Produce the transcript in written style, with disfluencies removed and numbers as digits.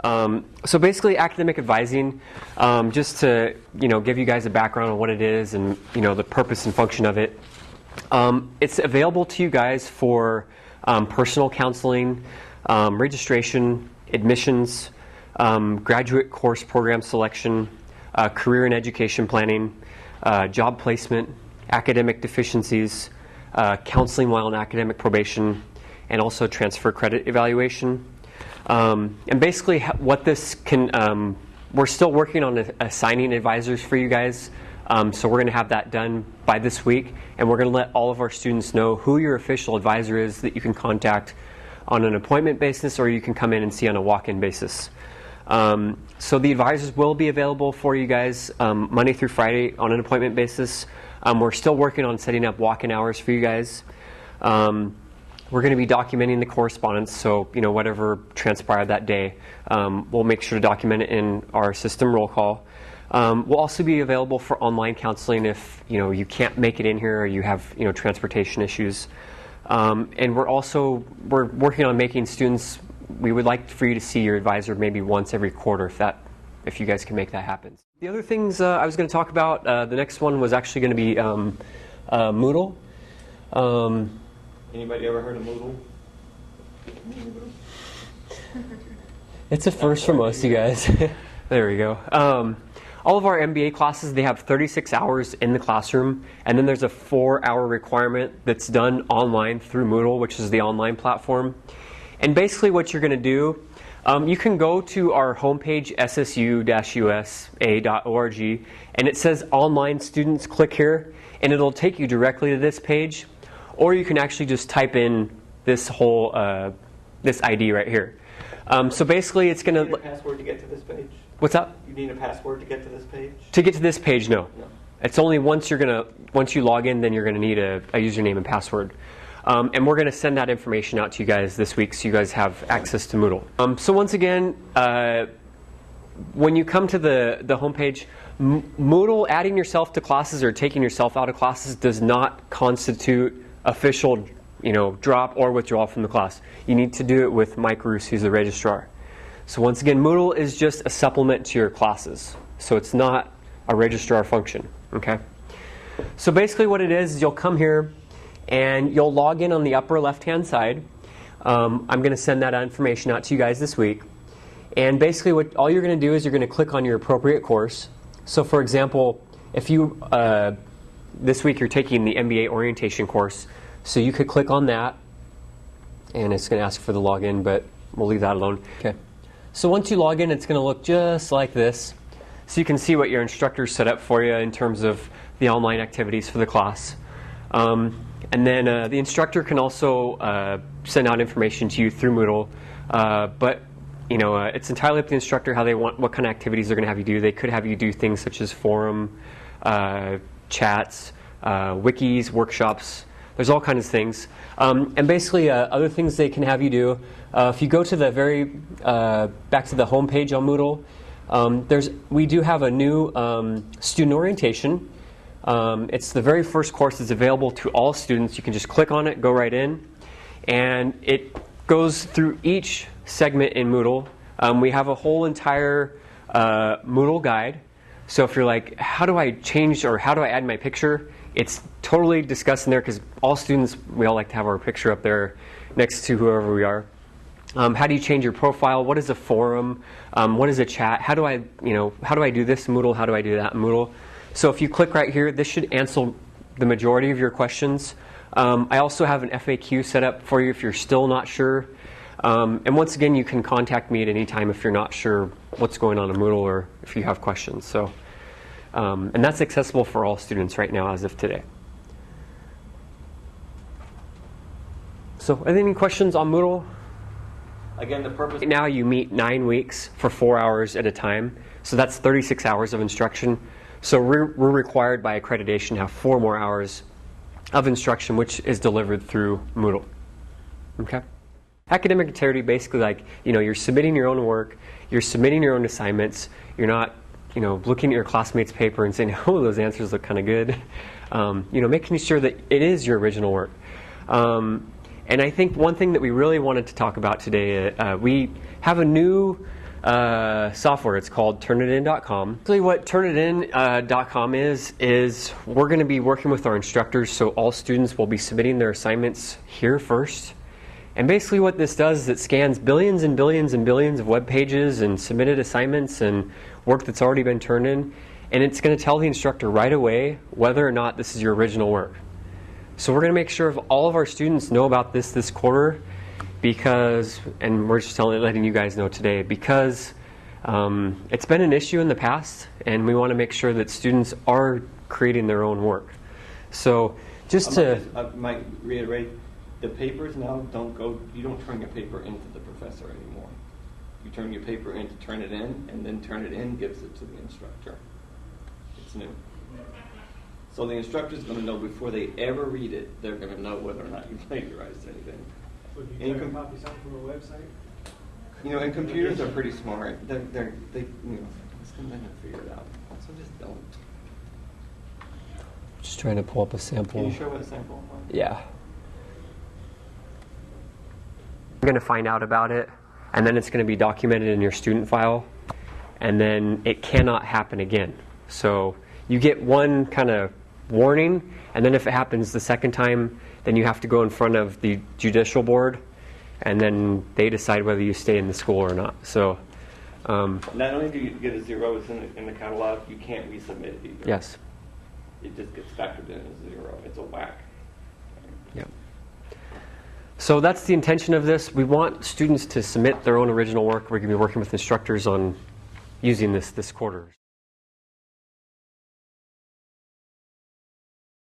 So basically, academic advising, just to give you guys a background on what it is and the purpose and function of it. It's available to you guys for personal counseling, registration, admissions, graduate course program selection, career and education planning, job placement, academic deficiencies, counseling while on academic probation, and also transfer credit evaluation. And basically what this can, we're still working on assigning advisors for you guys. So we're going to have that done by this week, and we're going to let all of our students know who your official advisor is that you can contact on an appointment basis, or you can come in and see on a walk-in basis. So the advisors will be available for you guys Monday through Friday on an appointment basis. We're still working on setting up walk-in hours for you guys. We're going to be documenting the correspondence, so whatever transpired that day, we'll make sure to document it in our system roll call. We'll also be available for online counseling if you can't make it in here or you have transportation issues. And we're working on making students. We would like for you to see your advisor maybe once every quarter if you guys can make that happen. The other things I was going to talk about, the next one was actually going to be Moodle. Anybody ever heard of Moodle? It's a first for most of you guys. There we go. All of our MBA classes, they have 36 hours in the classroom, and then there's a 4-hour requirement that's done online through Moodle, which is the online platform. And basically what you're going to do, you can go to our homepage, ssu-usa.org, and it says online students. Click here, and it'll take you directly to this page. Or you can actually just type in this whole this ID right here. So basically, it's going to. You need a password to get to this page. What's that? You need a password to get to this page. To get to this page, no. No. It's only once you log in, then you're going to need a username and password. And we're going to send that information out to you guys this week, so you guys have access to Moodle. So once again, when you come to the homepage, Moodle, adding yourself to classes or taking yourself out of classes does not constitute official drop or withdrawal from the class. You need to do it with Mike Roos, who's the registrar. So once again, Moodle is just a supplement to your classes. So it's not a registrar function, okay? So basically what it is you'll come here and you'll log in on the upper left-hand side. I'm going to send that information out to you guys this week. And basically all you're going to do is you're going to click on your appropriate course. So for example, if you this week you're taking the MBA orientation course, so you could click on that, and it's going to ask for the login, but we'll leave that alone. Okay. So once you log in, it's going to look just like this. So you can see what your instructor set up for you in terms of the online activities for the class. And then the instructor can also send out information to you through Moodle, but it's entirely up to the instructor how they want, what kind of activities they're going to have you do. They could have you do things such as forum, chats, wikis, workshops. There's all kinds of things. And basically other things they can have you do, if you go to the back to the home page on Moodle, we do have a new student orientation. It's the very first course that's available to all students. You can just click on it, go right in, and it goes through each segment in Moodle. We have a whole entire Moodle guide. So if you're like, how do I change or how do I add my picture? It's totally discussed in there because all students, we all like to have our picture up there next to whoever we are. How do you change your profile? What is a forum? What is a chat? How do I do this in Moodle? How do I do that in Moodle? So if you click right here, this should answer the majority of your questions. I also have an FAQ set up for you if you're still not sure. And once again, you can contact me at any time if you're not sure what's going on in Moodle or if you have questions. So, and that's accessible for all students right now as of today. So are there any questions on Moodle? Again, the purpose... Right now you meet 9 weeks for 4 hours at a time. So that's 36 hours of instruction. So we're required by accreditation to have 4 more hours of instruction, which is delivered through Moodle. Okay? Academic integrity, basically, like, you're submitting your own work, you're submitting your own assignments, you're not, looking at your classmates' paper and saying, oh, those answers look kind of good. Making sure that it is your original work. And I think one thing that we really wanted to talk about today, we have a new software. It's called turnitin.com. Actually, what turnitin.com is we're going to be working with our instructors, so all students will be submitting their assignments here first. And basically what this does is it scans billions and billions and billions of web pages and submitted assignments and work that's already been turned in, and it's going to tell the instructor right away whether or not this is your original work. So we're going to make sure all of our students know about this quarter, because, and we're just letting you guys know today, because it's been an issue in the past, and we want to make sure that students are creating their own work. So I might reiterate, the papers now you don't turn your paper into the professor anymore. You turn your paper in to turn it in, and then turn it in gives it to the instructor. It's new. So the instructor's going to know before they ever read it, they're going to know whether or not you plagiarized anything. Would you try to copy something from a website? You know, and computers are pretty smart. They just come in and figure it out. So just don't. just trying to pull up a sample. Can you show what a sample was? Yeah. You're going to find out about it, and then it's going to be documented in your student file, and then it cannot happen again. So you get one kind of warning, and then if it happens the second time, then you have to go in front of the judicial board, and then they decide whether you stay in the school or not. So not only do you get a zero in the catalog, you can't resubmit it either. yes. It just gets factored in as zero. It's a whack. Yeah. So that's the intention of this. We want students to submit their own original work. We're going to be working with instructors on using this quarter.